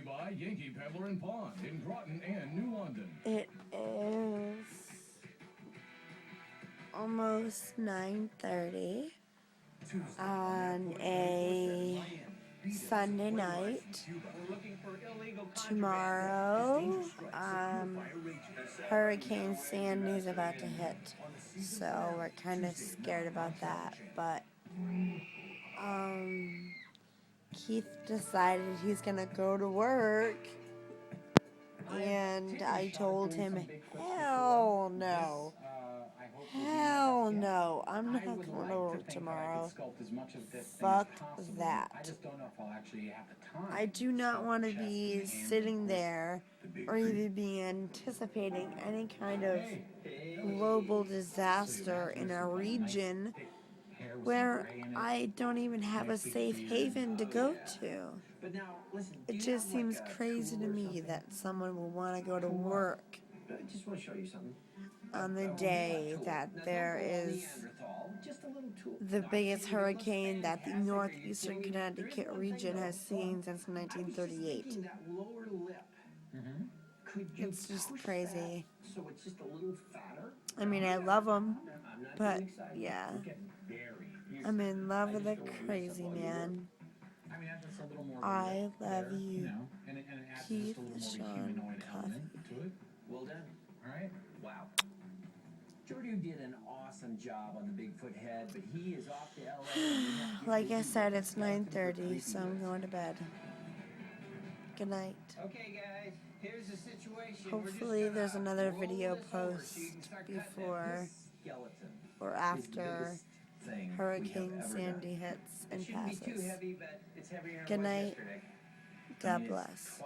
by Yankee Peddler and Pond in Groton and New London. It is almost 9:30 on a Sunday night. Tomorrow, Hurricane Sandy's about to hit, so we're kind of scared about that, but Keith decided he's gonna go to work, and I told him, hell no. Hell no, I'm not going to work tomorrow. Fuck that. I do not want to be sitting there or even be anticipating any kind of global disaster in a region where I don't even have a safe haven to go to. It just seems crazy to me that someone will want to go to work on the day that there is the biggest hurricane that the northeastern Connecticut region has seen since 1938. It's just crazy. I mean, I love them, but yeah, I'm in love with a crazy man. I love you, Keith Sean Coffey. Well done. All right. Wow. Jordy did an awesome job on the Bigfoot head, but he is off to LA. Like I said, it's 9:30, so I'm going to bed. Good night. Okay, guys. Here's the situation. Hopefully there's another video post before or after Hurricane Sandy hits and passes. Good night. God bless.